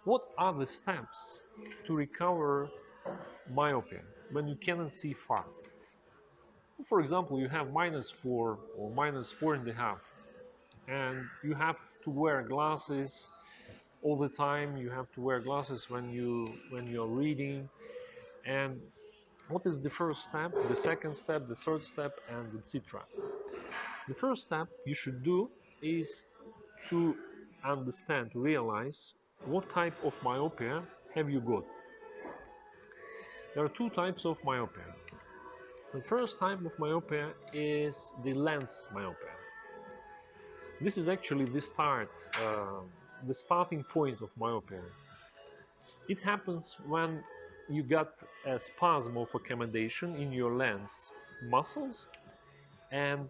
what are the steps to recover myopia when you cannot see far? For example, you have -4 or -4.5, and you have to wear glasses all the time. You have to wear glasses when you're reading. And what is the first step, the second step, the third step, and etc.? The first step you should do is to understand, to realize what type of myopia have you got. There are two types of myopia. The first type of myopia is the lens myopia. This is actually the starting point of myopia. It happens when you got a spasm of accommodation in your lens muscles, and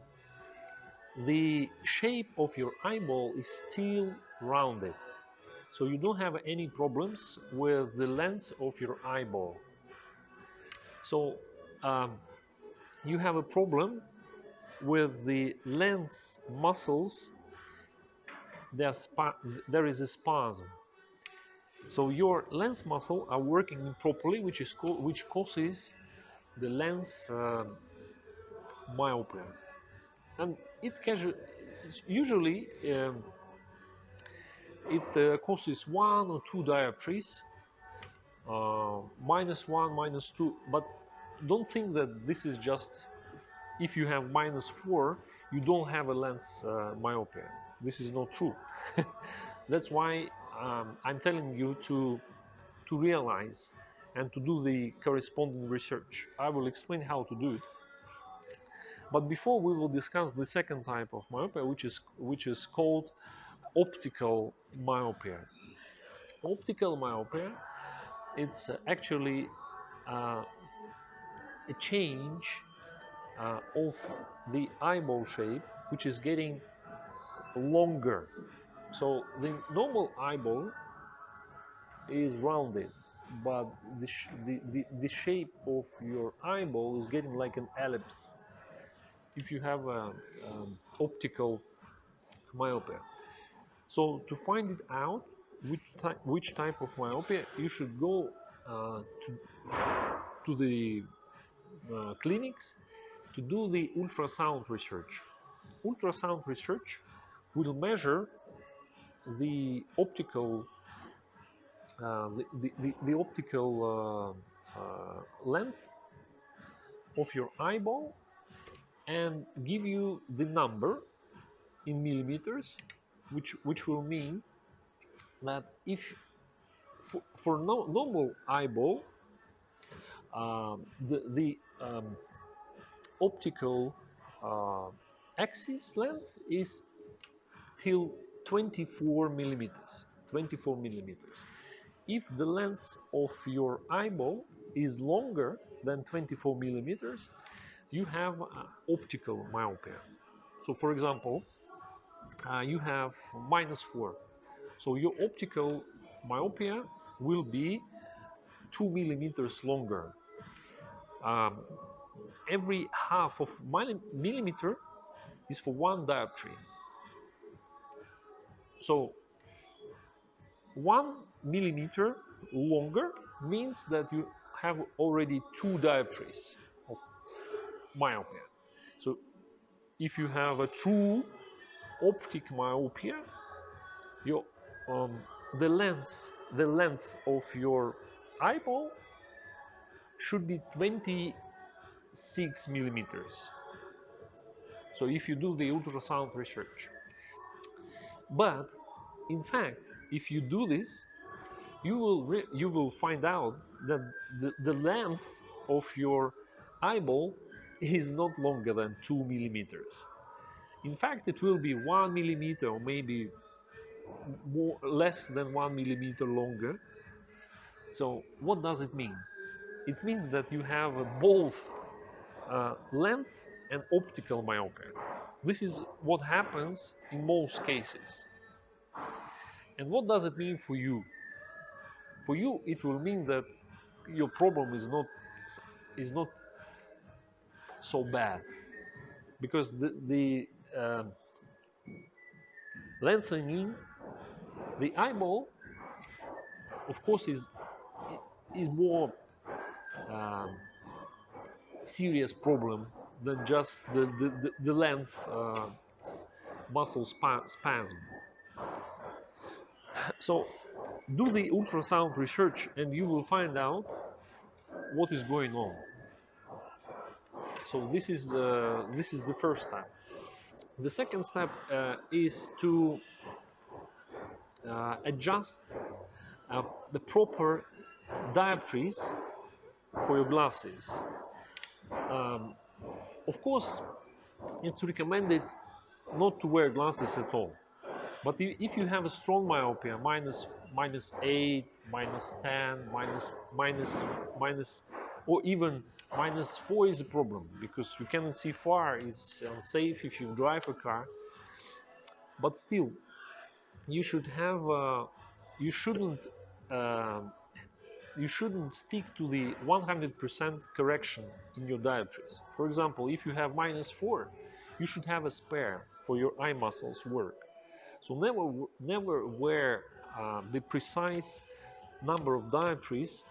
the shape of your eyeball is still rounded. So you don't have any problems with the length of your eyeball. So you have a problem with the lens muscles. There is a spasm. So your lens muscle are working improperly, which causes the lens myopia, and usually it causes 1 or 2 dioptries, -1, -2. But don't think that this is just if you have -4, you don't have a lens myopia. This is not true. That's why I'm telling you to realize and to do the corresponding research. I will explain how to do it. But before, we will discuss the second type of myopia, which is called optical myopia. Optical myopia, it's actually uh, a change of the eyeball shape, which is getting longer. So the normal eyeball is rounded, but the shape of your eyeball is getting like an ellipse if you have optical myopia. So to find it out, which type of myopia, you should go to the clinics to do the ultrasound research. Ultrasound research will measure the optical the optical length of your eyeball and give you the number in millimeters, which will mean that if for normal eyeball the optical axis length is till 24 millimeters. 24 millimeters. If the length of your eyeball is longer than 24 millimeters, you have optical myopia. So, for example, you have -4. So your optical myopia will be 2 millimeters longer. Every half of millimeter is for 1 dioptry. So 1 millimeter longer means that you have already 2 dioptries of myopia. So if you have a true optic myopia, your the length of your eyeball should be 26 millimeters. So if you do the ultrasound research, but in fact, if you do this, you will find out that the length of your eyeball is not longer than 2 millimeters. In fact, it will be 1 millimeter or maybe less than 1 millimeter longer. So what does it mean? It means that you have both length and optical myopia. This is what happens in most cases. And what does it mean for you? For you, it will mean that your problem is not so bad, because the lengthening the eyeball of course, is more um, serious problem than just the length muscle spasm. So do the ultrasound research and you will find out what is going on. So this is the first step. The second step is to adjust the proper dioptries for your glasses. Of course, it's recommended not to wear glasses at all. But if you have a strong myopia, -8, -10, or even -4 is a problem because you cannot see far. It's unsafe if you drive a car. But still, you should have you shouldn't uh, you shouldn't stick to the 100% correction in your dioptries. For example, if you have -4, you should have a spare for your eye muscles work. So never wear the precise number of dioptries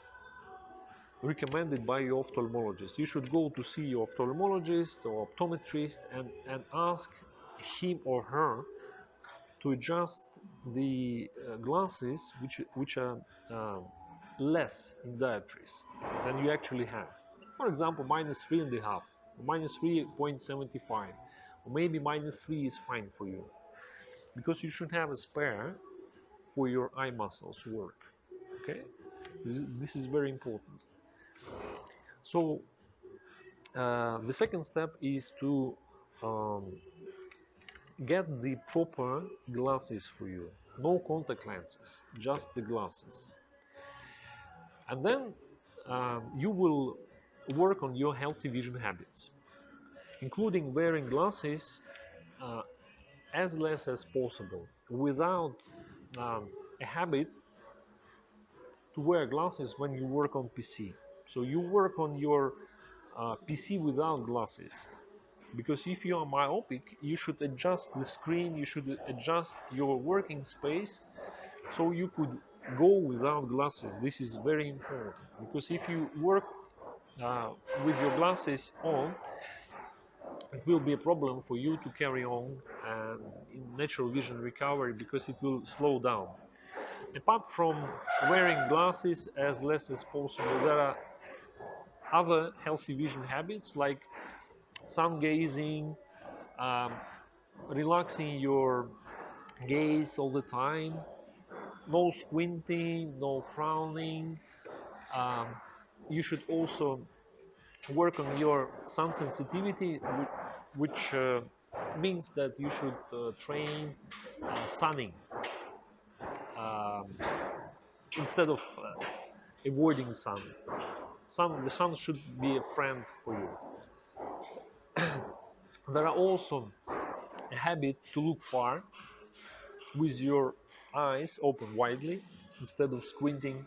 recommended by your ophthalmologist. You should go to see your ophthalmologist or optometrist and ask him or her to adjust the glasses which are less in dioptries than you actually have. For example, -3.5, -3.75, or maybe -3 is fine for you, because you should have a spare for your eye muscles work. Okay, this is very important. So the second step is to get the proper glasses for you. No contact lenses, just the glasses. And then you will work on your healthy vision habits, including wearing glasses as less as possible, without a habit to wear glasses when you work on PC. So you work on your PC without glasses, because if you are myopic, you should adjust the screen, you should adjust your working space so you could go without glasses. This is very important, because if you work with your glasses on, it will be a problem for you to carry on in natural vision recovery, because it will slow down. Apart from wearing glasses as less as possible, there are other healthy vision habits like sun gazing, um, relaxing your gaze all the time, no squinting, no frowning. Um, you should also work on your sun sensitivity, which means that you should train sunning um, instead of avoiding sun. The sun should be a friend for you. There are also a habit to look far with your eyes open widely instead of squinting.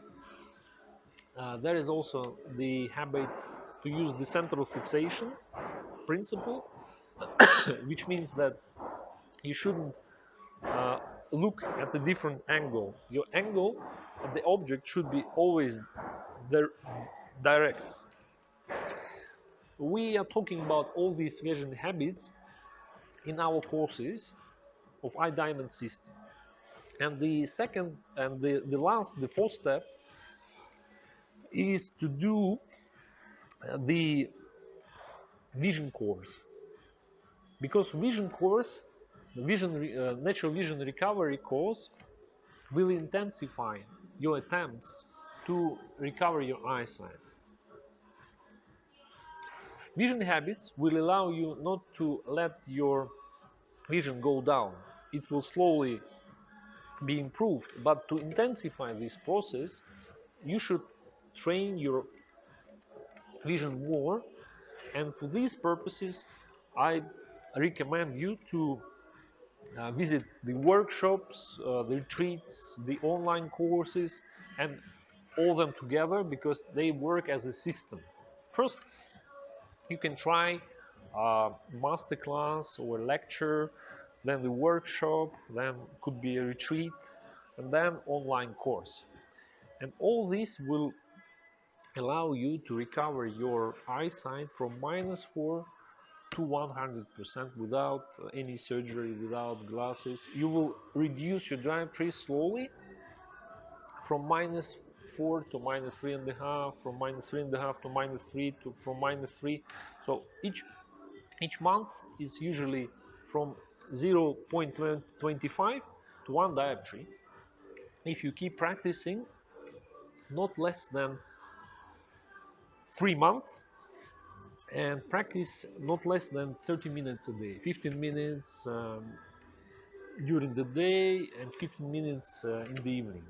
There is also the habit to use the central fixation principle, which means that you shouldn't look at a different angle. Your angle at the object should be always direct. We are talking about all these vision habits in our courses of eye diamond system. And the second and the fourth step is to do the vision course, because vision course, natural vision recovery course, will intensify your attempts to recover your eyesight. Vision habits will allow you not to let your vision go down. It will slowly be improved, but to intensify this process, you should train your vision more. And for these purposes, I recommend you to visit the workshops, the retreats, the online courses, and all them together, because they work as a system. First, you can try a master class or a lecture, then the workshop, then could be a retreat, and then online course. And all this will allow you to recover your eyesight from -4 to 100% without any surgery, without glasses. You will reduce your dioptry slowly from -4 to -3.5, from -3.5 to -3 to from -3. So each month is usually from 0.25 to 1 dioptry. If you keep practicing not less than 3 months and practice not less than 30 minutes a day, 15 minutes during the day and 15 minutes in the evening.